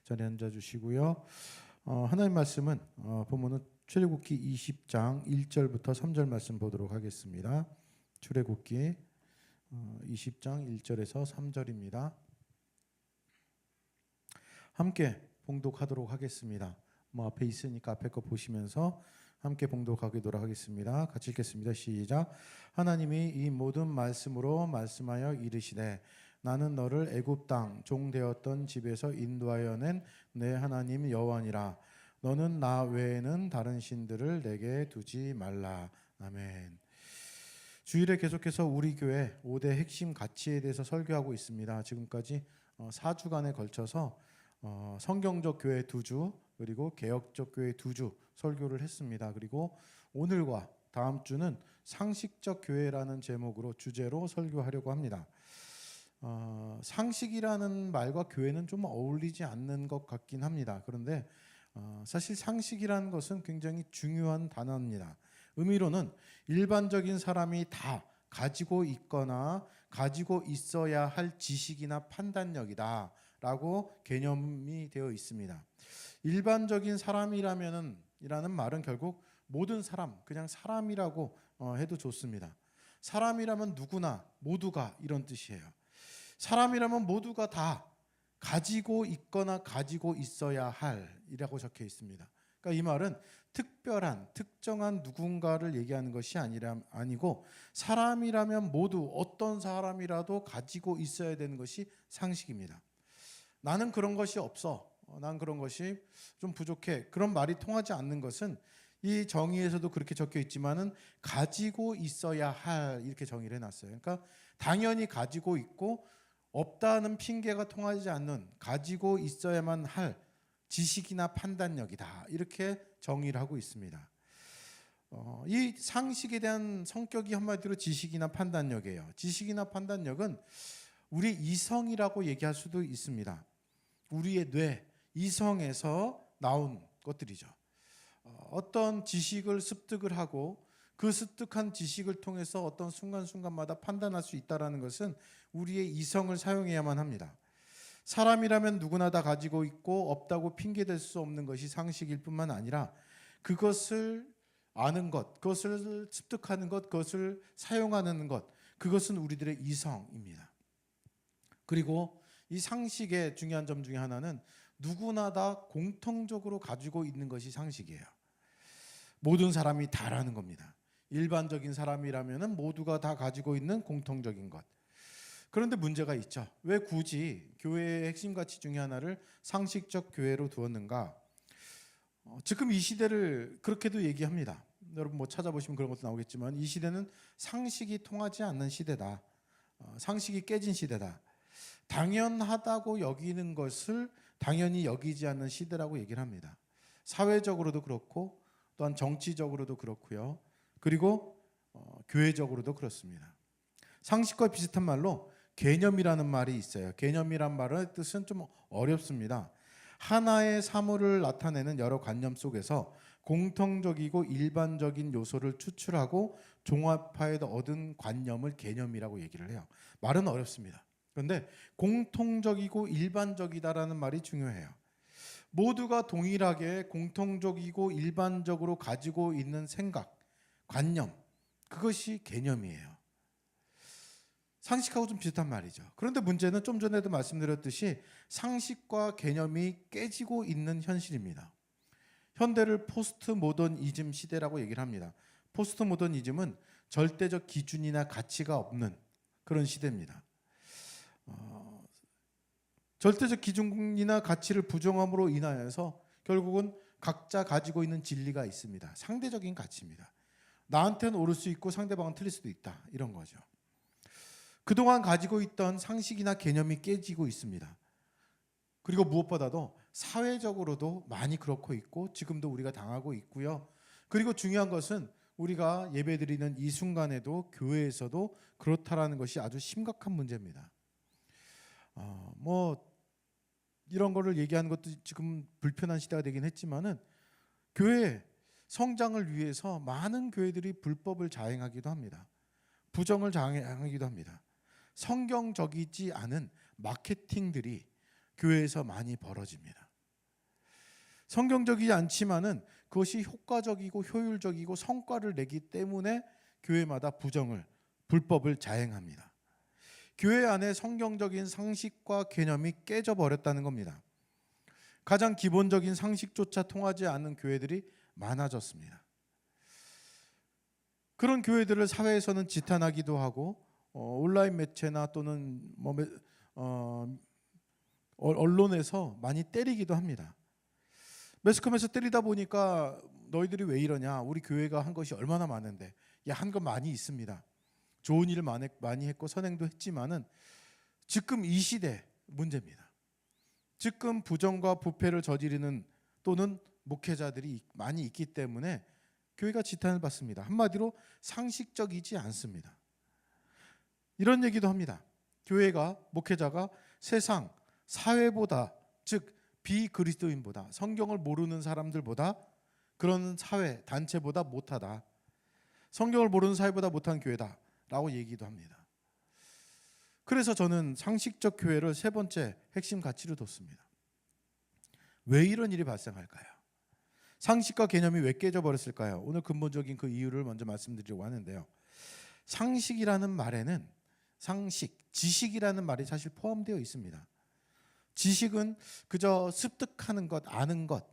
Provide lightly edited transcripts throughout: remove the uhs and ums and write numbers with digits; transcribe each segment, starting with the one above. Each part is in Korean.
자리에 앉아주시고요. 하나님 말씀은 본문은 출애굽기 20장 1절부터 3절 말씀 보도록 하겠습니다. 출애굽기 20장 1절에서 3절입니다. 함께 봉독하도록 하겠습니다. 앞에 있으니까 앞에 거 보시면서 함께 봉독하도록 하겠습니다. 같이 읽겠습니다. 시작. 하나님이 이 모든 말씀으로 말씀하여 이르시되 나는 너를 애굽 땅 종되었던 집에서 인도하여 낸 내 하나님 여호와니라. 너는 나 외에는 다른 신들을 내게 두지 말라. 아멘. 주일에 계속해서 우리 교회 5대 핵심 가치에 대해서 설교하고 있습니다. 지금까지 4주간에 걸쳐서 성경적 교회 2주 그리고 개혁적 교회 2주 설교를 했습니다. 그리고 오늘과 다음 주는 상식적 교회라는 제목으로 주제로 설교하려고 합니다. 상식이라는 말과 교회는 좀 어울리지 않는 것 같긴 합니다. 그런데 사실 상식이라는 것은 굉장히 중요한 단어입니다. 의미로는 일반적인 사람이 다 가지고 있거나 가지고 있어야 할 지식이나 판단력이다 라고 개념이 되어 있습니다. 일반적인 사람이라는 말은 결국 모든 사람, 그냥 사람이라고 해도 좋습니다. 사람이라면 누구나 모두가 이런 뜻이에요. 사람이라면 모두가 다 가지고 있거나 가지고 있어야 할이라고 적혀 있습니다. 그러니까 이 말은 특별한 특정한 누군가를 얘기하는 것이 아니고 사람이라면 모두 어떤 사람이라도 가지고 있어야 되는 것이 상식입니다. 나는 그런 것이 없어. 난 그런 것이 좀 부족해. 그런 말이 통하지 않는 것은 이 정의에서도 그렇게 적혀 있지만은 가지고 있어야 할 이렇게 정의를 해놨어요. 그러니까 당연히 가지고 있고 없다는 핑계가 통하지 않는 가지고 있어야만 할 지식이나 판단력이다. 이렇게 정의를 하고 있습니다. 이 상식에 대한 성격이 한마디로 지식이나 판단력이에요. 지식이나 판단력은 우리 이성이라고 얘기할 수도 있습니다. 우리의 뇌, 이성에서 나온 것들이죠. 어떤 지식을 습득을 하고 그 습득한 지식을 통해서 어떤 순간순간마다 판단할 수 있다는 것은 우리의 이성을 사용해야만 합니다. 사람이라면 누구나 다 가지고 있고 없다고 핑계댈 수 없는 것이 상식일 뿐만 아니라 그것을 아는 것, 그것을 습득하는 것, 그것을 사용하는 것, 그것은 우리들의 이성입니다. 그리고 이 상식의 중요한 점 중에 하나는 누구나 다 공통적으로 가지고 있는 것이 상식이에요. 모든 사람이 다라는 겁니다. 일반적인 사람이라면 모두가 다 가지고 있는 공통적인 것. 그런데 문제가 있죠. 왜 굳이 교회의 핵심 가치 중에 하나를 상식적 교회로 두었는가? 지금 이 시대를 그렇게도 얘기합니다. 여러분 찾아보시면 그런 것도 나오겠지만 이 시대는 상식이 통하지 않는 시대다. 상식이 깨진 시대다. 당연하다고 여기는 것을 당연히 여기지 않는 시대라고 얘기를 합니다. 사회적으로도 그렇고 또한 정치적으로도 그렇고요. 그리고 교회적으로도 그렇습니다. 상식과 비슷한 말로 개념이라는 말이 있어요. 개념이란 말의 뜻은 좀 어렵습니다. 하나의 사물을 나타내는 여러 관념 속에서 공통적이고 일반적인 요소를 추출하고 종합하여 얻은 관념을 개념이라고 얘기를 해요. 말은 어렵습니다. 그런데 공통적이고 일반적이다라는 말이 중요해요. 모두가 동일하게 공통적이고 일반적으로 가지고 있는 생각, 관념, 그것이 개념이에요. 상식하고 좀 비슷한 말이죠. 그런데 문제는 좀 전에도 말씀드렸듯이 상식과 개념이 깨지고 있는 현실입니다. 현대를 포스트 모더니즘 시대라고 얘기를 합니다. 포스트 모더니즘은 절대적 기준이나 가치가 없는 그런 시대입니다. 절대적 기준이나 가치를 부정함으로 인하여서 결국은 각자 가지고 있는 진리가 있습니다. 상대적인 가치입니다. 나한테는 옳을 수 있고 상대방은 틀릴 수도 있다. 이런 거죠. 그동안 가지고 있던 상식이나 개념이 깨지고 있습니다. 그리고 무엇보다도 사회적으로도 많이 그렇고 있고 지금도 우리가 당하고 있고요. 그리고 중요한 것은 우리가 예배드리는 이 순간에도 교회에서도 그렇다라는 것이 아주 심각한 문제입니다. 이런 거를 얘기하는 것도 지금 불편한 시대가 되긴 했지만은 교회 성장을 위해서 많은 교회들이 불법을 자행하기도 합니다. 부정을 자행하기도 합니다. 성경적이지 않은 마케팅들이 교회에서 많이 벌어집니다. 성경적이지 않지만은 그것이 효과적이고 효율적이고 성과를 내기 때문에 교회마다 불법을 자행합니다. 교회 안에 성경적인 상식과 개념이 깨져버렸다는 겁니다. 가장 기본적인 상식조차 통하지 않는 교회들이 많아졌습니다. 그런 교회들을 사회에서는 지탄하기도 하고 온라인 매체나 또는 언론에서 많이 때리기도 합니다. 매스컴에서 때리다 보니까 너희들이 왜 이러냐, 우리 교회가 한 것이 얼마나 많은데. 한 것 많이 있습니다. 좋은 일을 많이 했고 선행도 했지만은 지금 이 시대 문제입니다. 지금 부정과 부패를 저지르는 또는 목회자들이 많이 있기 때문에 교회가 지탄을 받습니다. 한마디로 상식적이지 않습니다. 이런 얘기도 합니다. 교회가, 목회자가 세상, 사회보다, 즉 비그리스도인보다, 성경을 모르는 사람들보다, 그런 사회, 단체보다 못하다. 성경을 모르는 사회보다 못한 교회다 라고 얘기도 합니다. 그래서 저는 상식적 교회를 세 번째 핵심 가치로 뒀습니다. 왜 이런 일이 발생할까요? 상식과 개념이 왜 깨져버렸을까요? 오늘 근본적인 그 이유를 먼저 말씀드리려고 하는데요. 상식이라는 말에는 지식이라는 말이 사실 포함되어 있습니다. 지식은 그저 습득하는 것, 아는 것,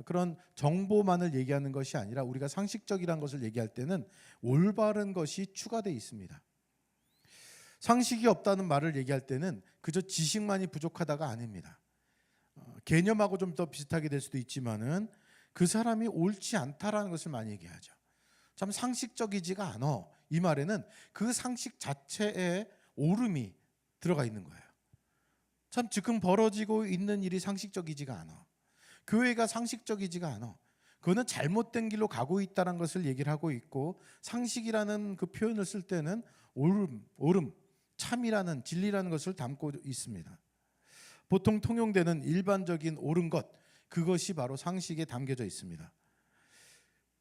그런 정보만을 얘기하는 것이 아니라 우리가 상식적이라는 것을 얘기할 때는 올바른 것이 추가되어 있습니다. 상식이 없다는 말을 얘기할 때는 그저 지식만이 부족하다가 아닙니다. 개념하고 좀 더 비슷하게 될 수도 있지만은 그 사람이 옳지 않다라는 것을 많이 얘기하죠. 참 상식적이지가 않아. 이 말에는 그 상식 자체에 오름이 들어가 있는 거예요. 참 지금 벌어지고 있는 일이 상식적이지가 않아. 교회가 상식적이지가 않아. 그거는 잘못된 길로 가고 있다는 것을 얘기를 하고 있고, 상식이라는 그 표현을 쓸 때는 옳음, 참이라는, 진리라는 것을 담고 있습니다. 보통 통용되는 일반적인 옳은 것, 그것이 바로 상식에 담겨져 있습니다.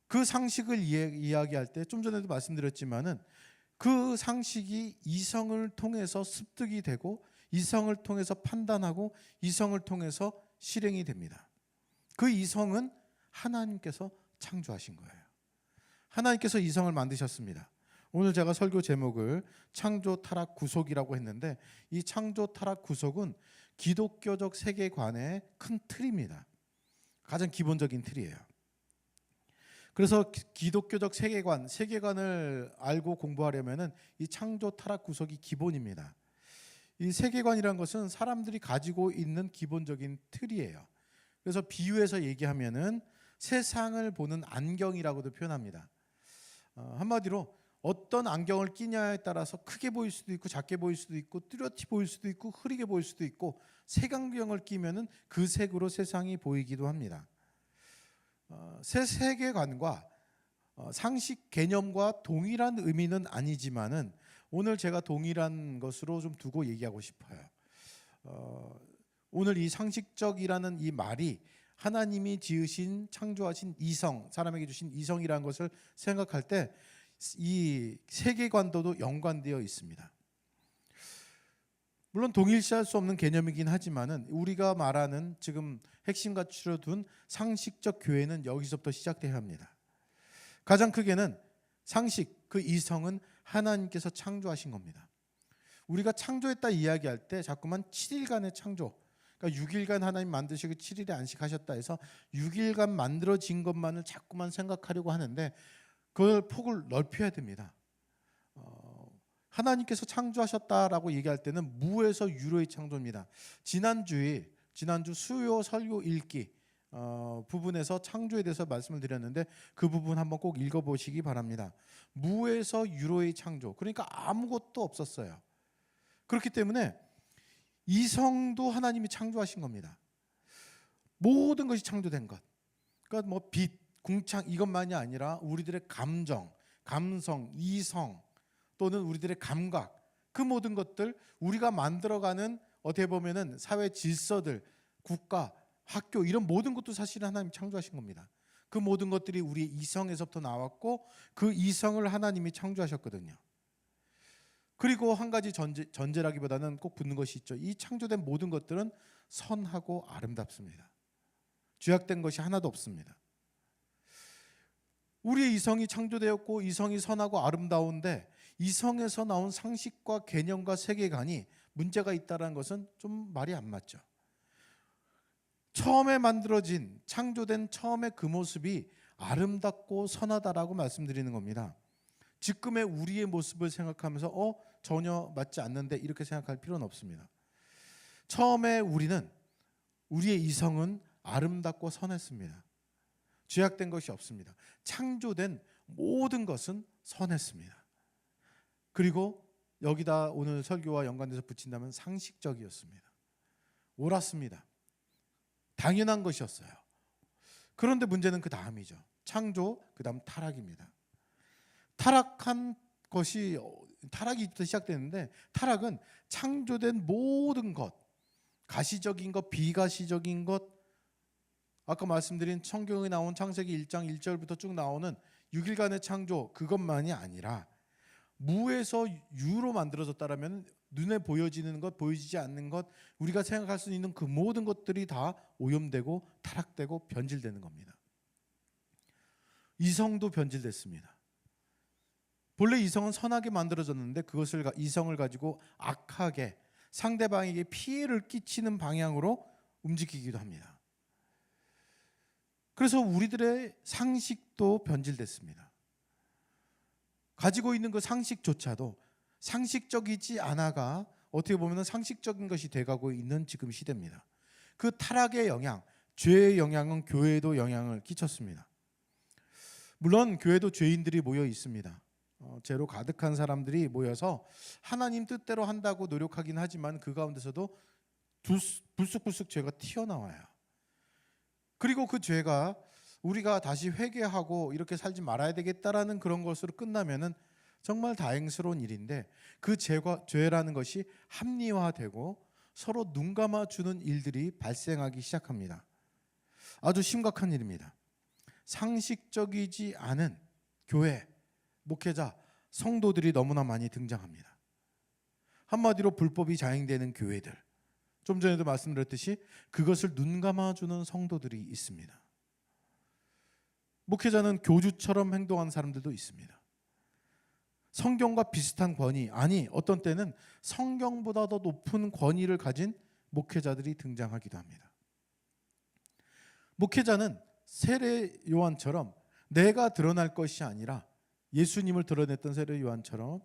그 상식을 이야기할 때 좀 전에도 말씀드렸지만은 그 상식이 이성을 통해서 습득이 되고 이성을 통해서 판단하고 이성을 통해서 실행이 됩니다. 그 이성은 하나님께서 창조하신 거예요. 하나님께서 이성을 만드셨습니다. 오늘 제가 설교 제목을 창조 타락 구속이라고 했는데, 이 창조 타락 구속은 기독교적 세계관의 큰 틀입니다. 가장 기본적인 틀이에요. 그래서 기독교적 세계관을 알고 공부하려면은 이 창조 타락 구속이 기본입니다. 이 세계관이라는 것은 사람들이 가지고 있는 기본적인 틀이에요. 그래서 비유해서 얘기하면은 세상을 보는 안경이라고도 표현합니다. 한마디로 어떤 안경을 끼냐에 따라서 크게 보일 수도 있고 작게 보일 수도 있고 뚜렷이 보일 수도 있고 흐리게 보일 수도 있고, 색안경을 끼면은 그 색으로 세상이 보이기도 합니다. 새 세계관과 상식 개념과 동일한 의미는 아니지만은 오늘 제가 동일한 것으로 좀 두고 얘기하고 싶어요. 오늘 이 상식적이라는 이 말이 하나님이 지으신, 창조하신 이성, 사람에게 주신 이성이라는 것을 생각할 때 이 세계관도도 연관되어 있습니다. 물론 동일시할 수 없는 개념이긴 하지만은 우리가 말하는 지금 핵심 가치로 둔 상식적 교회는 여기서부터 시작돼야 합니다. 가장 크게는 상식, 그 이성은 하나님께서 창조하신 겁니다. 우리가 창조했다 이야기할 때 자꾸만 7일간의 창조, 그러니까 6일간 하나님 만드시고 7일에 안식하셨다 해서 6일간 만들어진 것만을 자꾸만 생각하려고 하는데, 그걸 폭을 넓혀야 됩니다. 하나님께서 창조하셨다라고 얘기할 때는 무에서 유로의 창조입니다. 지난주 수요 설교 읽기 부분에서 창조에 대해서 말씀을 드렸는데 그 부분 한번 꼭 읽어보시기 바랍니다. 무에서 유로의 창조, 그러니까 아무것도 없었어요. 그렇기 때문에 이성도 하나님이 창조하신 겁니다. 모든 것이 창조된 것, 그러니까 뭐 빛, 궁창 이것만이 아니라 우리들의 감정, 감성, 이성 또는 우리들의 감각, 그 모든 것들, 우리가 만들어가는 어떻게 보면은 사회 질서들, 국가, 학교, 이런 모든 것도 사실은 하나님 창조하신 겁니다. 그 모든 것들이 우리의 이성에서부터 나왔고 그 이성을 하나님이 창조하셨거든요. 그리고 한 가지 전제라기보다는 꼭 붙는 것이 있죠. 이 창조된 모든 것들은 선하고 아름답습니다. 죄악된 것이 하나도 없습니다. 우리의 이성이 창조되었고 이성이 선하고 아름다운데 이성에서 나온 상식과 개념과 세계관이 문제가 있다는 것은 좀 말이 안 맞죠. 처음에 만들어진 창조된 처음의 그 모습이 아름답고 선하다라고 말씀드리는 겁니다. 지금의 우리의 모습을 생각하면서 전혀 맞지 않는데 이렇게 생각할 필요는 없습니다. 처음에 우리의 이성은 아름답고 선했습니다. 죄악된 것이 없습니다. 창조된 모든 것은 선했습니다. 그리고 여기다 오늘 설교와 연관돼서 붙인다면 상식적이었습니다. 옳았습니다. 당연한 것이었어요. 그런데 문제는 그 다음이죠. 창조, 그 다음 타락입니다. 타락이부터 시작되는데 타락은 창조된 모든 것, 가시적인 것, 비가시적인 것, 아까 말씀드린 성경에 나온 창세기 1장 1절부터 쭉 나오는 6일간의 창조, 그것만이 아니라 무에서 유로 만들어졌다라면 눈에 보여지는 것, 보여지지 않는 것, 우리가 생각할 수 있는 그 모든 것들이 다 오염되고 타락되고 변질되는 겁니다. 이성도 변질됐습니다. 본래 이성은 선하게 만들어졌는데 이성을 가지고 악하게 상대방에게 피해를 끼치는 방향으로 움직이기도 합니다. 그래서 우리들의 상식도 변질됐습니다. 가지고 있는 그 상식조차도 상식적이지 않아가 어떻게 보면 상식적인 것이 돼가고 있는 지금 시대입니다. 그 타락의 영향, 죄의 영향은 교회에도 영향을 끼쳤습니다. 물론 교회도 죄인들이 모여 있습니다. 죄로 가득한 사람들이 모여서 하나님 뜻대로 한다고 노력하긴 하지만 그 가운데서도 불쑥불쑥 죄가 튀어나와요. 그리고 그 죄가 우리가 다시 회개하고 이렇게 살지 말아야 되겠다라는 그런 것으로 끝나면은 정말 다행스러운 일인데 그 죄라는 것이 합리화되고 서로 눈 감아주는 일들이 발생하기 시작합니다. 아주 심각한 일입니다. 상식적이지 않은 교회, 목회자, 성도들이 너무나 많이 등장합니다. 한마디로 불법이 자행되는 교회들, 좀 전에도 말씀드렸듯이 그것을 눈 감아주는 성도들이 있습니다. 목회자는 교주처럼 행동하는 사람들도 있습니다. 성경과 비슷한 권위, 아니 어떤 때는 성경보다 더 높은 권위를 가진 목회자들이 등장하기도 합니다. 목회자는 세례 요한처럼 내가 드러날 것이 아니라 예수님을 드러냈던 세례 요한처럼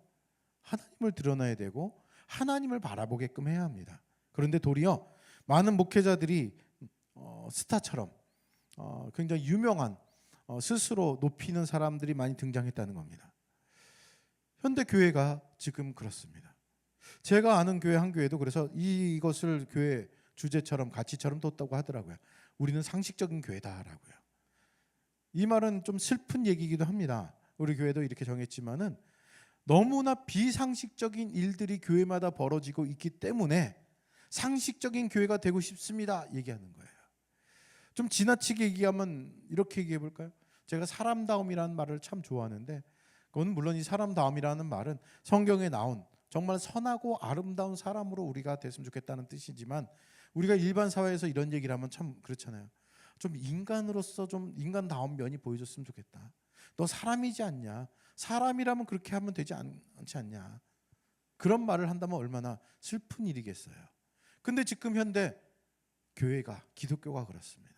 하나님을 드러나야 되고 하나님을 바라보게끔 해야 합니다. 그런데 도리어 많은 목회자들이 스타처럼 굉장히 유명한 스스로 높이는 사람들이 많이 등장했다는 겁니다. 현대 교회가 지금 그렇습니다. 제가 아는 교회 한 교회도 그래서 이것을 교회 주제처럼 가치처럼 뒀다고 하더라고요. 우리는 상식적인 교회다라고요. 이 말은 좀 슬픈 얘기이기도 합니다. 우리 교회도 이렇게 정했지만은 너무나 비상식적인 일들이 교회마다 벌어지고 있기 때문에 상식적인 교회가 되고 싶습니다 얘기하는 거예요. 좀 지나치게 얘기하면 이렇게 얘기해 볼까요? 제가 사람다움이라는 말을 참 좋아하는데 그건 물론 이 사람다움이라는 말은 성경에 나온 정말 선하고 아름다운 사람으로 우리가 됐으면 좋겠다는 뜻이지만 우리가 일반 사회에서 이런 얘기를 하면 참 그렇잖아요. 좀 인간으로서 좀 인간다운 면이 보여줬으면 좋겠다. 너 사람이지 않냐? 사람이라면 그렇게 하면 되지 않지 않냐? 그런 말을 한다면 얼마나 슬픈 일이겠어요. 근데 지금 현대 교회가 기독교가 그렇습니다.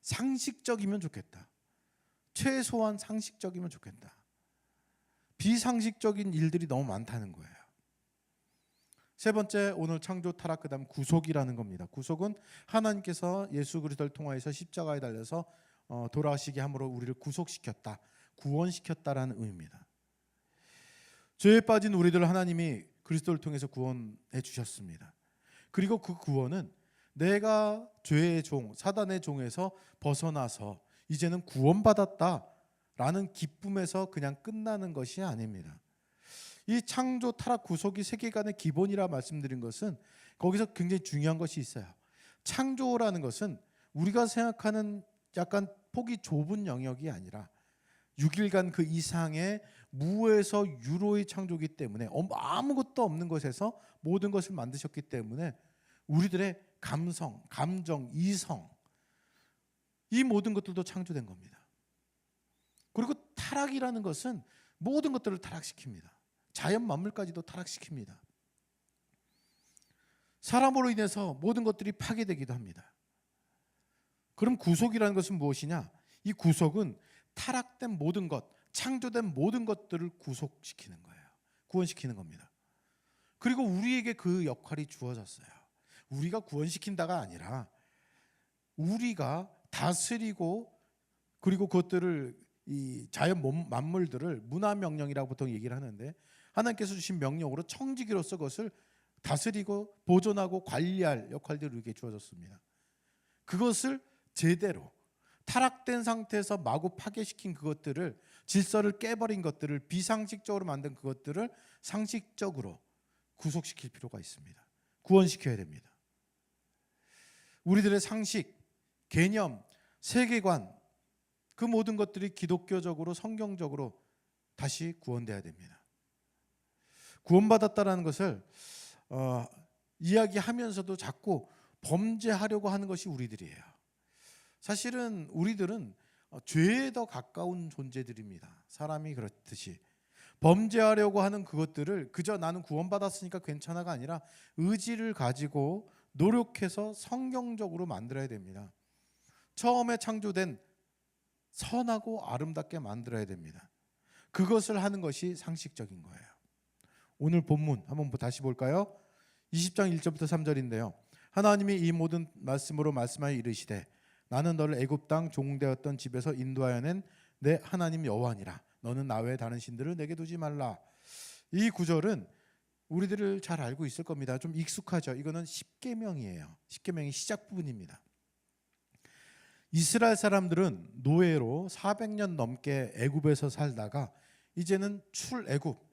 상식적이면 좋겠다. 최소한 상식적이면 좋겠다. 비상식적인 일들이 너무 많다는 거예요. 세 번째, 오늘 창조 타락 그다음 구속이라는 겁니다. 구속은 하나님께서 예수 그리스도를 통하여서 십자가에 달려서 돌아가시게 함으로 우리를 구속시켰다, 구원시켰다라는 의미입니다. 죄에 빠진 우리들 하나님이 그리스도를 통해서 구원해 주셨습니다. 그리고 그 구원은 내가 죄의 종, 사단의 종에서 벗어나서 이제는 구원받았다라는 기쁨에서 그냥 끝나는 것이 아닙니다. 이 창조, 타락, 구속이 세계관의 기본이라 말씀드린 것은 거기서 굉장히 중요한 것이 있어요. 창조라는 것은 우리가 생각하는 약간 폭이 좁은 영역이 아니라 6일간 그 이상의 무에서 유로의 창조이기 때문에 아무것도 없는 것에서 모든 것을 만드셨기 때문에 우리들의 감성, 감정, 이성, 이 모든 것들도 창조된 겁니다. 그리고 타락이라는 것은 모든 것들을 타락시킵니다. 자연 만물까지도 타락시킵니다. 사람으로 인해서 모든 것들이 파괴되기도 합니다. 그럼 구속이라는 것은 무엇이냐? 이 구속은 타락된 모든 것, 창조된 모든 것들을 구속시키는 거예요. 구원시키는 겁니다. 그리고 우리에게 그 역할이 주어졌어요. 우리가 구원시킨다가 아니라 우리가 다스리고 그리고 그것들을 이 자연 만물들을 문화 명령이라고 보통 얘기를 하는데 하나님께서 주신 명령으로 청지기로서 그것을 다스리고 보존하고 관리할 역할들을 우리에게 주어졌습니다. 그것을 제대로 타락된 상태에서 마구 파괴시킨 그것들을 질서를 깨버린 것들을 비상식적으로 만든 그것들을 상식적으로 구속시킬 필요가 있습니다. 구원시켜야 됩니다. 우리들의 상식, 개념, 세계관 그 모든 것들이 기독교적으로 성경적으로 다시 구원돼야 됩니다. 구원받았다라는 것을 이야기하면서도 자꾸 범죄하려고 하는 것이 우리들이에요. 사실은 우리들은 죄에 더 가까운 존재들입니다. 사람이 그렇듯이 범죄하려고 하는 그것들을 그저 나는 구원받았으니까 괜찮아가 아니라 의지를 가지고 노력해서 성경적으로 만들어야 됩니다. 처음에 창조된 선하고 아름답게 만들어야 됩니다. 그것을 하는 것이 상식적인 거예요. 오늘 본문 한번 다시 볼까요? 20장 1절부터 3절인데요. 하나님이 이 모든 말씀으로 말씀하여 이르시되 나는 너를 애굽 땅 종되었던 집에서 인도하여 낸 내 하나님 여호와니라. 너는 나 외에 다른 신들을 내게 두지 말라. 이 구절은 우리들을 잘 알고 있을 겁니다. 좀 익숙하죠. 이거는 십계명이에요. 십계명의 시작 부분입니다. 이스라엘 사람들은 노예로 400년 넘게 애굽에서 살다가 이제는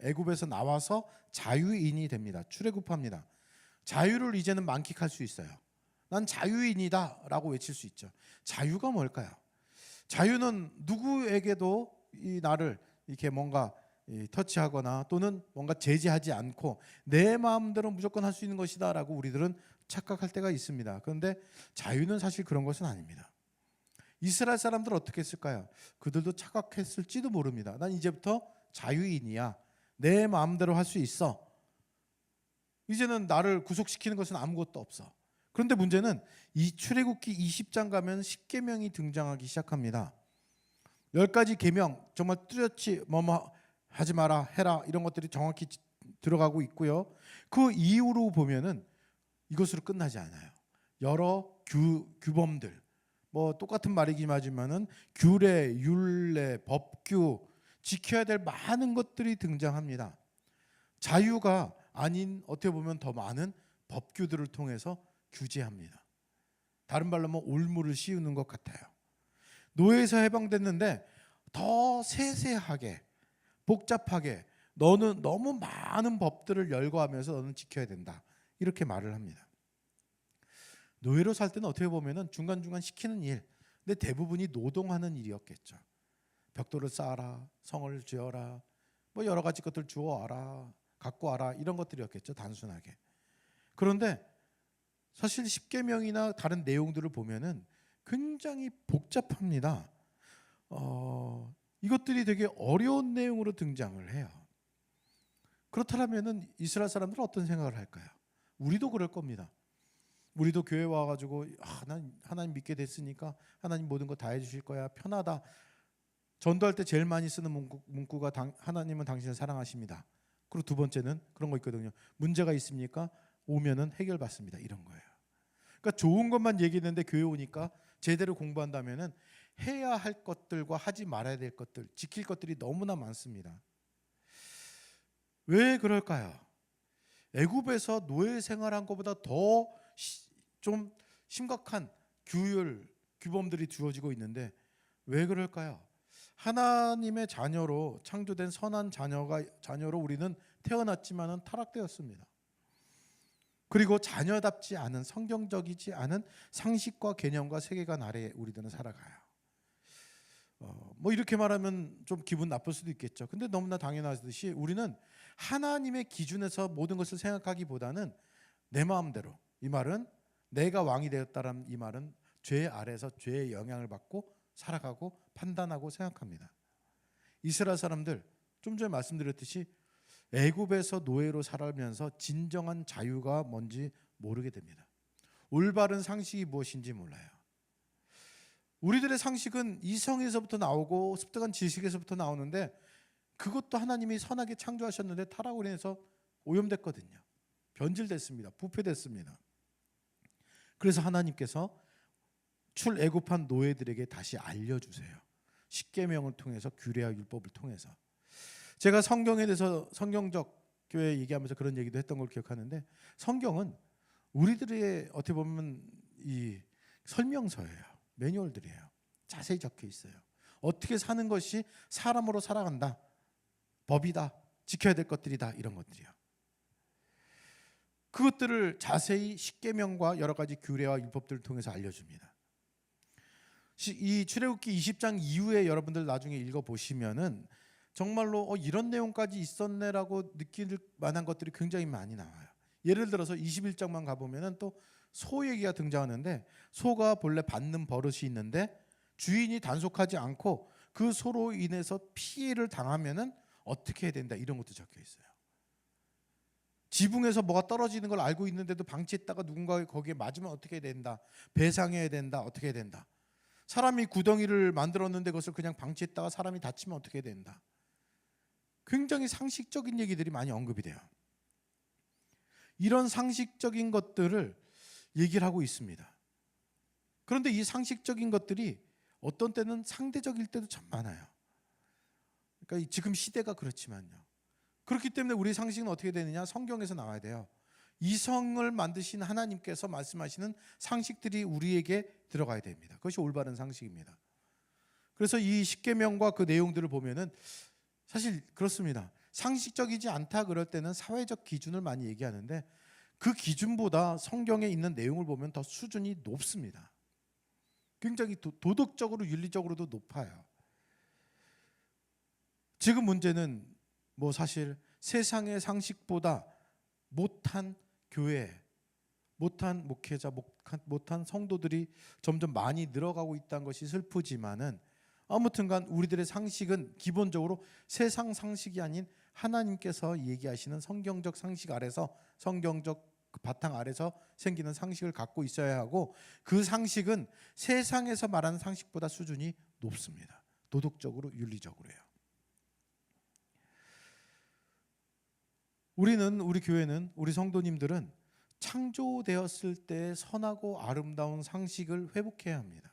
애굽에서 나와서 자유인이 됩니다. 출애굽합니다. 자유를 이제는 만끽할 수 있어요. 난 자유인이다 라고 외칠 수 있죠. 자유가 뭘까요? 자유는 누구에게도 이 나를 이렇게 뭔가 터치하거나 또는 뭔가 제재하지 않고 내 마음대로 무조건 할 수 있는 것이다 라고 우리들은 착각할 때가 있습니다. 그런데 자유는 사실 그런 것은 아닙니다. 이스라엘 사람들은 어떻게 했을까요? 그들도 착각했을지도 모릅니다. 난 이제부터 자유인이야. 내 마음대로 할 수 있어. 이제는 나를 구속시키는 것은 아무것도 없어. 그런데 문제는 이 출애굽기 20장 가면 10계명이 등장하기 시작합니다. 10가지 계명 정말 뚜렷이 뭐뭐 하지 마라 해라 이런 것들이 정확히 들어가고 있고요. 그 이후로 보면은 이것으로 끝나지 않아요. 여러 규범들 뭐 똑같은 말이긴 하지만은 규례, 율례, 법규 지켜야 될 많은 것들이 등장합니다. 자유가 아닌 어떻게 보면 더 많은 법규들을 통해서 규제합니다. 다른 말로 하면 올무를 씌우는 것 같아요. 노예에서 해방됐는데 더 세세하게 복잡하게 너는 너무 많은 법들을 열거하면서 너는 지켜야 된다. 이렇게 말을 합니다. 노예로 살 때는 어떻게 보면은 중간중간 시키는 일, 근데 대부분이 노동하는 일이었겠죠. 벽돌을 쌓아라, 성을 지어라, 뭐 여러 가지 것들 주워와라, 갖고 와라 이런 것들이었겠죠. 단순하게. 그런데 사실 십계명이나 다른 내용들을 보면은 굉장히 복잡합니다. 이것들이 되게 어려운 내용으로 등장을 해요. 그렇다면은 이스라엘 사람들은 어떤 생각을 할까요? 우리도 그럴 겁니다. 우리도 교회 와가지고 난 하나님 믿게 됐으니까 하나님 모든 거 다 해주실 거야 편하다. 전도할 때 제일 많이 쓰는 문구가 하나님은 당신을 사랑하십니다. 그리고 두 번째는 그런 거 있거든요. 문제가 있습니까? 오면은 해결받습니다. 이런 거예요. 그러니까 좋은 것만 얘기했는데 교회 오니까 제대로 공부한다면은 해야 할 것들과 하지 말아야 될 것들, 지킬 것들이 너무나 많습니다. 왜 그럴까요? 애굽에서 노예 생활한 것보다 더 좀 심각한 규범들이 주어지고 있는데 왜 그럴까요? 하나님의 자녀로 창조된 선한 자녀로 우리는 태어났지만은 타락되었습니다. 그리고 자녀답지 않은 성경적이지 않은 상식과 개념과 세계관 아래에 우리들은 살아가요. 뭐 이렇게 말하면 좀 기분 나쁠 수도 있겠죠. 근데 너무나 당연하듯이 우리는 하나님의 기준에서 모든 것을 생각하기보다는 내 마음대로, 이 말은 내가 왕이 되었다라는 이 말은 죄 아래서 죄의 영향을 받고 살아가고 판단하고 생각합니다. 이스라엘 사람들 좀 전에 말씀드렸듯이 애굽에서 노예로 살면서 진정한 자유가 뭔지 모르게 됩니다. 올바른 상식이 무엇인지 몰라요. 우리들의 상식은 이성에서부터 나오고 습득한 지식에서부터 나오는데 그것도 하나님이 선하게 창조하셨는데 타락으로 인해서 오염됐거든요. 변질됐습니다. 부패됐습니다. 그래서 하나님께서 출애굽한 노예들에게 다시 알려주세요. 십계명을 통해서, 규례와 율법을 통해서. 제가 성경에 대해서 성경적 교회 얘기하면서 그런 얘기도 했던 걸 기억하는데, 성경은 우리들의 어떻게 보면 이 설명서예요. 매뉴얼들이에요. 자세히 적혀 있어요. 어떻게 사는 것이 사람으로 살아간다, 법이다, 지켜야 될 것들이다, 이런 것들이요. 그것들을 자세히 십계명과 여러 가지 규례와 율법들을 통해서 알려줍니다. 이 출애굽기 20장 이후에 여러분들 나중에 읽어보시면은 정말로 이런 내용까지 있었네라고 느낄 만한 것들이 굉장히 많이 나와요. 예를 들어서 21장만 가보면은 또 소 얘기가 등장하는데, 소가 본래 받는 버릇이 있는데 주인이 단속하지 않고 그 소로 인해서 피해를 당하면은 어떻게 해야 된다, 이런 것도 적혀 있어요. 지붕에서 뭐가 떨어지는 걸 알고 있는데도 방치했다가 누군가 거기에 맞으면 어떻게 해야 된다, 배상해야 된다, 어떻게 해야 된다. 사람이 구덩이를 만들었는데 그것을 그냥 방치했다가 사람이 다치면 어떻게 해야 된다. 굉장히 상식적인 얘기들이 많이 언급이 돼요. 이런 상식적인 것들을 얘기를 하고 있습니다. 그런데 이 상식적인 것들이 어떤 때는 상대적일 때도 참 많아요. 그러니까 지금 시대가 그렇지만요. 그렇기 때문에 우리 상식은 어떻게 되느냐? 성경에서 나와야 돼요. 이성을 만드신 하나님께서 말씀하시는 상식들이 우리에게 들어가야 됩니다. 그것이 올바른 상식입니다. 그래서 이 십계명과 그 내용들을 보면은 사실 그렇습니다. 상식적이지 않다 그럴 때는 사회적 기준을 많이 얘기하는데, 그 기준보다 성경에 있는 내용을 보면 더 수준이 높습니다. 굉장히 도덕적으로 윤리적으로도 높아요. 지금 문제는 뭐 사실 세상의 상식보다 못한 교회, 못한 목회자, 못한 성도들이 점점 많이 늘어가고 있다는 것이 슬프지만은, 아무튼간 우리들의 상식은 기본적으로 세상 상식이 아닌 하나님께서 얘기하시는 성경적 상식 아래서, 성경적 바탕 아래서 생기는 상식을 갖고 있어야 하고, 그 상식은 세상에서 말하는 상식보다 수준이 높습니다. 도덕적으로, 윤리적으로요. 우리 교회는, 우리 성도님들은 창조되었을 때 선하고 아름다운 상식을 회복해야 합니다.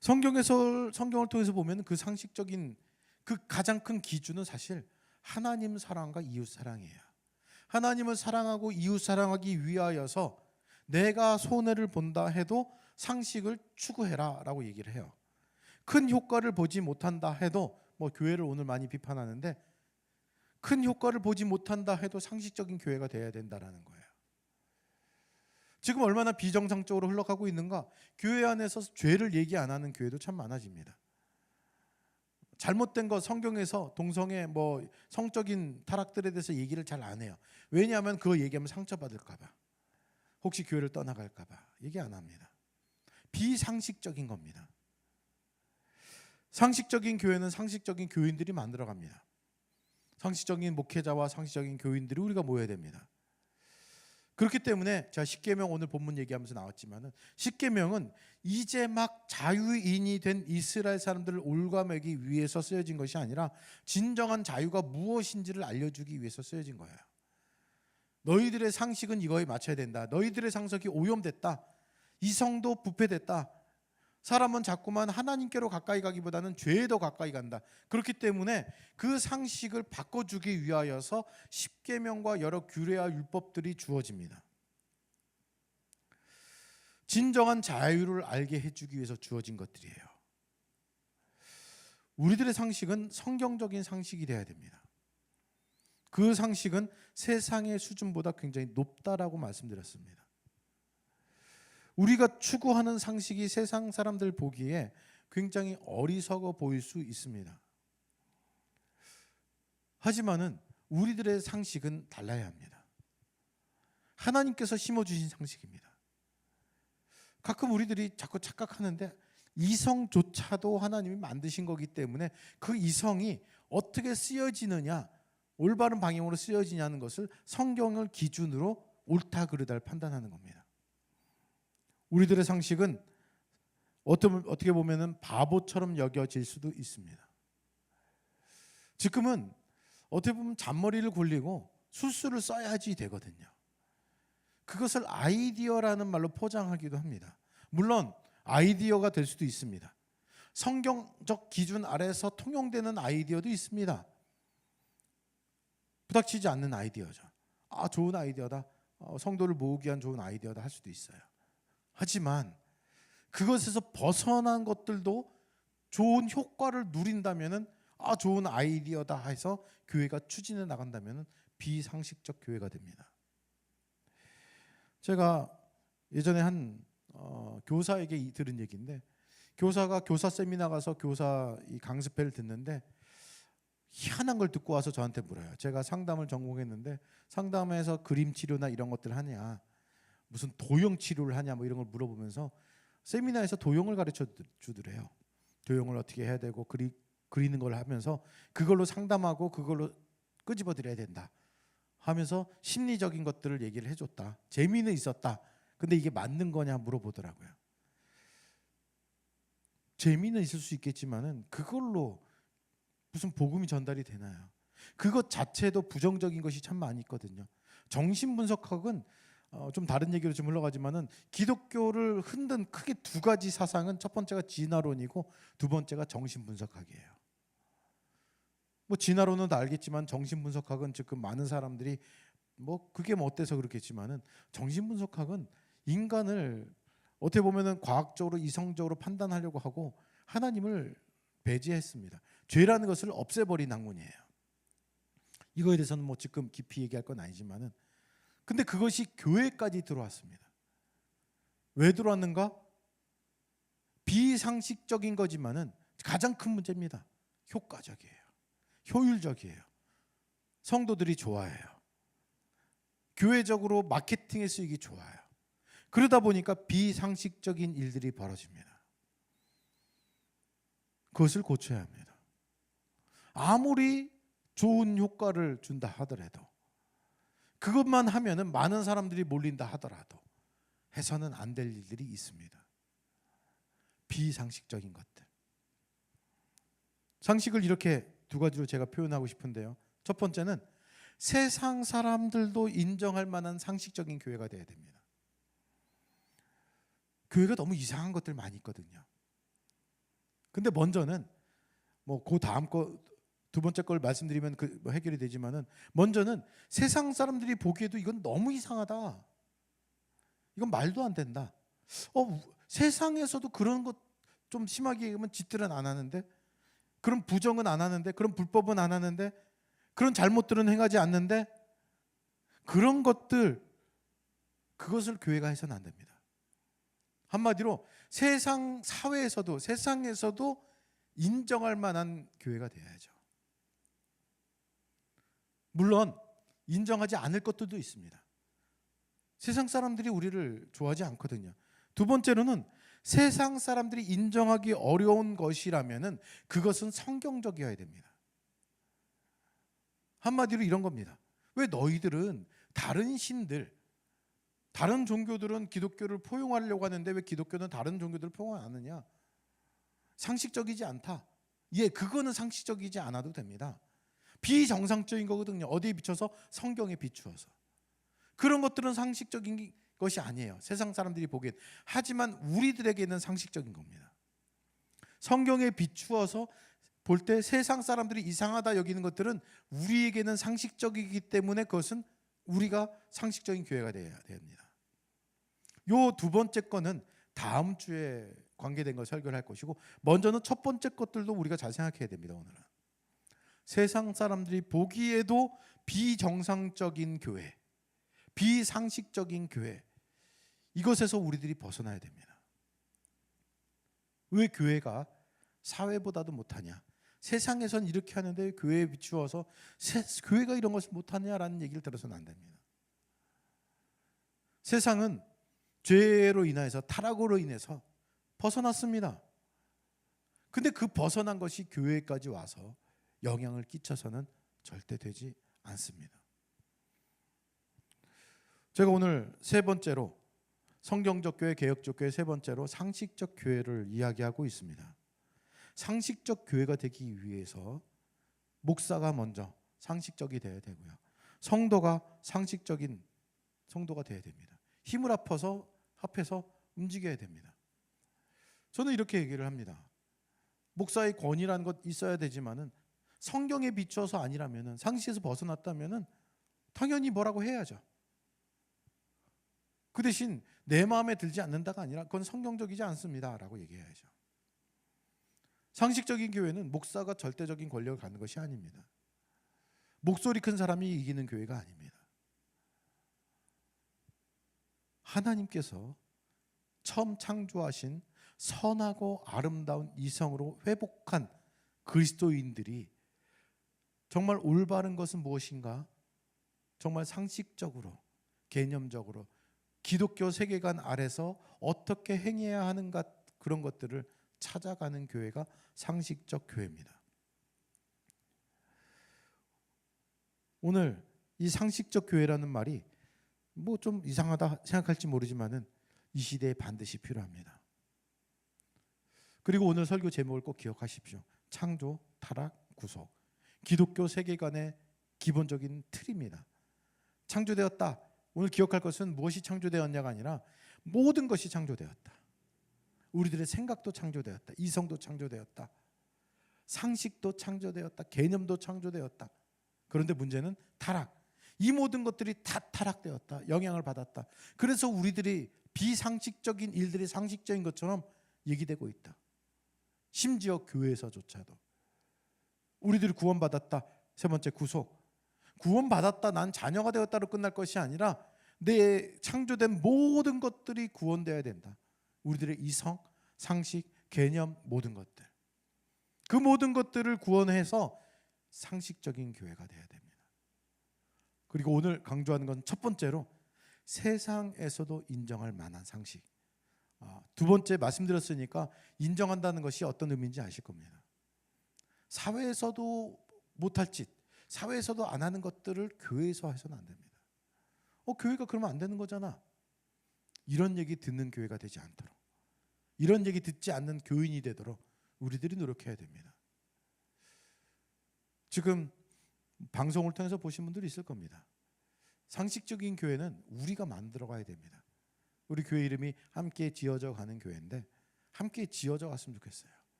성경을 통해서 보면 그 상식적인 그 가장 큰 기준은 사실 하나님 사랑과 이웃 사랑이에요. 하나님을 사랑하고 이웃 사랑하기 위하여서 내가 손해를 본다 해도 상식을 추구해라 라고 얘기를 해요. 큰 효과를 보지 못한다 해도, 뭐 교회를 오늘 많이 비판하는데, 큰 효과를 보지 못한다 해도 상식적인 교회가 돼야 된다라는 거예요. 지금 얼마나 비정상적으로 흘러가고 있는가. 교회 안에서 죄를 얘기 안 하는 교회도 참 많아집니다. 잘못된 것, 성경에서 동성애, 뭐 성적인 타락들에 대해서 얘기를 잘 안 해요. 왜냐하면 그거 얘기하면 상처받을까 봐, 혹시 교회를 떠나갈까 봐 얘기 안 합니다. 비상식적인 겁니다. 상식적인 교회는 상식적인 교인들이 만들어갑니다. 상식적인 목회자와 상식적인 교인들이 우리가 모여야 됩니다. 그렇기 때문에 제가 십계명 오늘 본문 얘기하면서 나왔지만은, 십계명은 이제 막 자유인이 된 이스라엘 사람들을 올가매기 위해서 쓰여진 것이 아니라 진정한 자유가 무엇인지를 알려주기 위해서 쓰여진 거예요. 너희들의 상식은 이거에 맞춰야 된다. 너희들의 상식이 오염됐다. 이성도 부패됐다. 사람은 자꾸만 하나님께로 가까이 가기보다는 죄에 더 가까이 간다. 그렇기 때문에 그 상식을 바꿔주기 위하여서 십계명과 여러 규례와 율법들이 주어집니다. 진정한 자유를 알게 해주기 위해서 주어진 것들이에요. 우리들의 상식은 성경적인 상식이 되어야 됩니다. 그 상식은 세상의 수준보다 굉장히 높다라고 말씀드렸습니다. 우리가 추구하는 상식이 세상 사람들 보기에 굉장히 어리석어 보일 수 있습니다. 하지만은 우리들의 상식은 달라야 합니다. 하나님께서 심어주신 상식입니다. 가끔 우리들이 자꾸 착각하는데 이성조차도 하나님이 만드신 거기 때문에 그 이성이 어떻게 쓰여지느냐, 올바른 방향으로 쓰여지냐는 것을 성경을 기준으로 옳다 그르다를 판단하는 겁니다. 우리들의 상식은 어떻게 보면은 바보처럼 여겨질 수도 있습니다. 지금은 어떻게 보면 잔머리를 굴리고 술수를 써야지 되거든요. 그것을 아이디어라는 말로 포장하기도 합니다. 물론 아이디어가 될 수도 있습니다. 성경적 기준 아래서 통용되는 아이디어도 있습니다. 부닥치지 않는 아이디어죠. 좋은 아이디어다. 성도를 모으기 위한 좋은 아이디어다 할 수도 있어요. 하지만 그것에서 벗어난 것들도 좋은 효과를 누린다면은 좋은 아이디어다 해서 교회가 추진해 나간다면은 비상식적 교회가 됩니다. 제가 예전에 한 교사에게 들은 얘기인데, 교사가 교사 세미나 가서 교사 이 강습회를 듣는데 희한한 걸 듣고 와서 저한테 물어요. 제가 상담을 전공했는데 상담에서 그림 치료나 이런 것들 하냐, 무슨 도형 치료를 하냐 뭐 이런 걸 물어보면서 세미나에서 도형을 가르쳐 주더래요. 도형을 어떻게 해야 되고 그리는 걸 하면서 그걸로 상담하고 그걸로 끄집어 드려야 된다 하면서 심리적인 것들을 얘기를 해줬다. 재미는 있었다. 근데 이게 맞는 거냐 물어보더라고요. 재미는 있을 수 있겠지만은 그걸로 무슨 복음이 전달이 되나요? 그것 자체도 부정적인 것이 참 많이 있거든요. 정신분석학은 좀 다른 얘기로 좀 흘러가지만은 기독교를 흔든 크게 두 가지 사상은, 첫 번째가 진화론이고 두 번째가 정신분석학이에요. 뭐 진화론은 다 알겠지만 정신분석학은 지금 많은 사람들이 뭐 그게 뭐 어때서 그렇겠지만은 정신분석학은 인간을 어떻게 보면은 과학적으로 이성적으로 판단하려고 하고 하나님을 배제했습니다. 죄라는 것을 없애버린 학문이에요. 이거에 대해서는 뭐 지금 깊이 얘기할 건 아니지만은, 근데 그것이 교회까지 들어왔습니다. 왜 들어왔는가? 비상식적인 거지만은 가장 큰 문제입니다. 효과적이에요. 효율적이에요. 성도들이 좋아해요. 교회적으로 마케팅에 쓰이기 좋아요. 그러다 보니까 비상식적인 일들이 벌어집니다. 그것을 고쳐야 합니다. 아무리 좋은 효과를 준다 하더라도, 그것만 하면은 많은 사람들이 몰린다 하더라도 해서는 안 될 일들이 있습니다. 비상식적인 것들. 상식을 이렇게 두 가지로 제가 표현하고 싶은데요. 첫 번째는 세상 사람들도 인정할 만한 상식적인 교회가 돼야 됩니다. 교회가 너무 이상한 것들 많이 있거든요. 근데 먼저는 뭐 그 다음 거 두 번째 걸 말씀드리면 뭐 해결이 되지만은, 먼저는 세상 사람들이 보기에도 이건 너무 이상하다. 이건 말도 안 된다. 세상에서도 그런 것 좀 심하게 얘기하면 짓들은 안 하는데, 그런 부정은 안 하는데, 그런 불법은 안 하는데, 그런 잘못들은 행하지 않는데, 그런 것들, 그것을 교회가 해서는 안 됩니다. 한마디로 세상 사회에서도, 세상에서도 인정할 만한 교회가 돼야죠. 물론 인정하지 않을 것들도 있습니다. 세상 사람들이 우리를 좋아하지 않거든요. 두 번째로는 세상 사람들이 인정하기 어려운 것이라면은 그것은 성경적이어야 됩니다. 한마디로 이런 겁니다. 왜 너희들은 다른 신들, 다른 종교들은 기독교를 포용하려고 하는데 왜 기독교는 다른 종교들을 포용 안 하느냐? 상식적이지 않다. 그거는 상식적이지 않아도 됩니다. 비정상적인 거거든요. 어디에 비춰서? 성경에 비추어서. 그런 것들은 상식적인 것이 아니에요. 세상 사람들이 보기엔. 하지만 우리들에게는 상식적인 겁니다. 성경에 비추어서 볼 때 세상 사람들이 이상하다 여기는 것들은 우리에게는 상식적이기 때문에 그것은 우리가 상식적인 교회가 되어야 됩니다. 요 두 번째 거는 다음 주에 관계된 걸 설교를 할 것이고, 먼저는 첫 번째 것들도 우리가 잘 생각해야 됩니다. 오늘은 세상 사람들이 보기에도 비정상적인 교회, 비상식적인 교회, 이것에서 우리들이 벗어나야 됩니다. 왜 교회가 사회보다도 못하냐? 세상에선 이렇게 하는데 교회에 비추어서 교회가 이런 것을 못하냐라는 얘기를 들어서는 안 됩니다. 세상은 죄로 인해서, 타락으로 인해서 벗어났습니다. 근데 그 벗어난 것이 교회까지 와서 영향을 끼쳐서는 절대 되지 않습니다. 제가 오늘 세 번째로, 성경적 교회, 개혁적 교회, 세 번째로 상식적 교회를 이야기하고 있습니다. 상식적 교회가 되기 위해서 목사가 먼저 상식적이 되어야 되고요, 성도가 상식적인 성도가 되어야 됩니다. 힘을 합해서 움직여야 됩니다. 저는 이렇게 얘기를 합니다. 목사의 권위라는 것 있어야 되지만은 성경에 비추어서 아니라면은, 상식에서 벗어났다면은 당연히 뭐라고 해야죠. 그 대신 내 마음에 들지 않는다가 아니라 그건 성경적이지 않습니다라고 얘기해야죠. 상식적인 교회는 목사가 절대적인 권력을 갖는 것이 아닙니다. 목소리 큰 사람이 이기는 교회가 아닙니다. 하나님께서 처음 창조하신 선하고 아름다운 이성으로 회복한 그리스도인들이 정말 올바른 것은 무엇인가? 정말 상식적으로, 개념적으로 기독교 세계관 아래서 어떻게 행해야 하는가, 그런 것들을 찾아가는 교회가 상식적 교회입니다. 오늘 이 상식적 교회라는 말이 뭐 좀 이상하다 생각할지 모르지만은 이 시대에 반드시 필요합니다. 그리고 오늘 설교 제목을 꼭 기억하십시오. 창조, 타락, 구속. 기독교 세계관의 기본적인 틀입니다. 창조되었다. 오늘 기억할 것은 무엇이 창조되었냐가 아니라 모든 것이 창조되었다. 우리들의 생각도 창조되었다. 이성도 창조되었다. 상식도 창조되었다. 개념도 창조되었다. 그런데 문제는 타락. 이 모든 것들이 다 타락되었다. 영향을 받았다. 그래서 우리들이 비상식적인 일들이 상식적인 것처럼 얘기되고 있다. 심지어 교회에서조차도. 우리들이 구원받았다. 세 번째, 구속. 구원받았다, 난 자녀가 되었다로 끝날 것이 아니라 내 창조된 모든 것들이 구원되어야 된다. 우리들의 이성, 상식, 개념, 모든 것들. 그 모든 것들을 구원해서 상식적인 교회가 되어야 됩니다. 그리고 오늘 강조하는 건 첫 번째로 세상에서도 인정할 만한 상식. 두 번째 말씀드렸으니까 인정한다는 것이 어떤 의미인지 아실 겁니다. 사회에서도 못할 짓, 사회에서도 안 하는 것들을 교회에서 해서는 안 됩니다. 교회가 그러면 안 되는 거잖아. 이런 얘기 듣는 교회가 되지 않도록, 이런 얘기 듣지 않는 교인이 되도록 우리들이 노력해야 됩니다. 지금 방송을 통해서 보신 분들이 있을 겁니다. 상식적인 교회는 우리가 만들어 가야 됩니다. 우리 교회 이름이 함께 지어져 가는 교회인데 함께 지어져 갔으면 좋겠어요.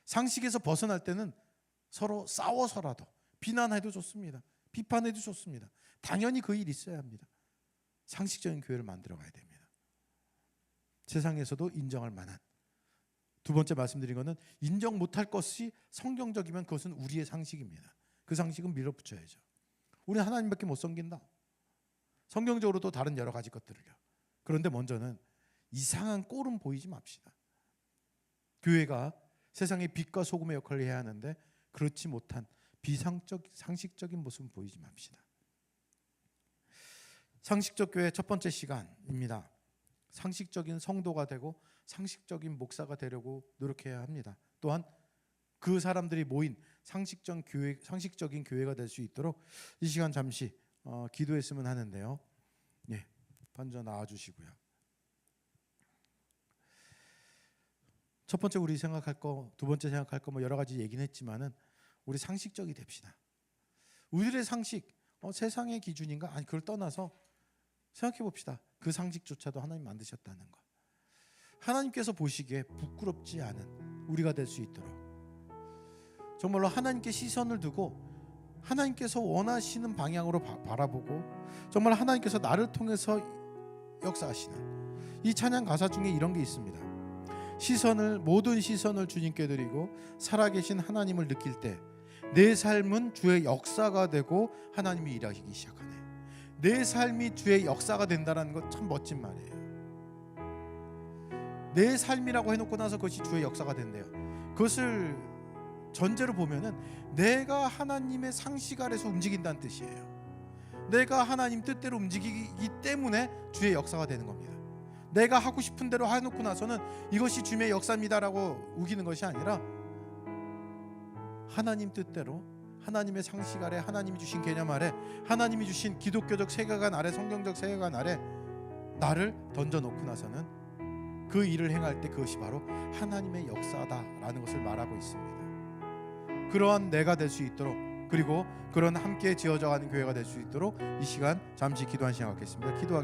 상식에서 벗어날 때는 서로 싸워서라도, 비난해도 좋습니다. 비판해도 좋습니다. 당연히 그 일이 있어야 합니다. 상식적인 교회를 만들어 가야 됩니다. 세상에서도 인정할 만한. 두 번째 말씀드린 것은 인정 못할 것이 성경적이면 그것은 우리의 상식입니다. 그 상식은 밀어붙여야죠. 우리는 하나님밖에 못 섬긴다. 성경적으로도 다른 여러 가지 것들을요. 그런데 먼저는 이상한 꼴은 보이지 맙시다. 교회가 세상의 빛과 소금의 역할을 해야 하는데 그렇지 못한 상식적인 모습은 보이지 맙시다. 상식적 교회 첫 번째 시간입니다. 상식적인 성도가 되고 상식적인 목사가 되려고 노력해야 합니다. 또한 그 사람들이 모인 상식적인 교회가 될 수 있도록 이 시간 잠시 기도했으면 하는데요. 예, 반주 나와주시고요. 첫 번째 우리 생각할 거, 두 번째 생각할 거 뭐 여러 가지 얘기는 했지만은 우리 상식적이 됩시다. 우리들의 상식, 세상의 기준인가? 아니, 그걸 떠나서 생각해 봅시다. 그 상식조차도 하나님 만드셨다는 거. 하나님께서 보시기에 부끄럽지 않은 우리가 될 수 있도록 정말로 하나님께 시선을 두고 하나님께서 원하시는 방향으로 바라보고 정말 하나님께서 나를 통해서 역사하시는 이 찬양 가사 중에 이런 게 있습니다. 모든 시선을 주님께 드리고 살아계신 하나님을 느낄 때 내 삶은 주의 역사가 되고 하나님이 일하기 시작하네. 내 삶이 주의 역사가 된다는 것 참 멋진 말이에요. 내 삶이라고 해놓고 나서 그것이 주의 역사가 된대요. 그것을 전제로 보면은 내가 하나님의 상식 아래서 움직인다는 뜻이에요. 내가 하나님 뜻대로 움직이기 때문에 주의 역사가 되는 겁니다. 내가 하고 싶은 대로 해놓고 나서는 이것이 주님의 역사입니다라고 우기는 것이 아니라 하나님 뜻대로, 하나님의 상식 아래, 하나님이 주신 개념 아래, 하나님이 주신 기독교적 세계관 아래, 성경적 세계관 아래 나를 던져놓고 나서는 그 일을 행할 때 그것이 바로 하나님의 역사다라는 것을 말하고 있습니다. 그러한 내가 될 수 있도록, 그리고 그런 함께 지어져가는 교회가 될 수 있도록 이 시간 잠시 기도한 시간 갖겠습니다. 기도하겠습니다.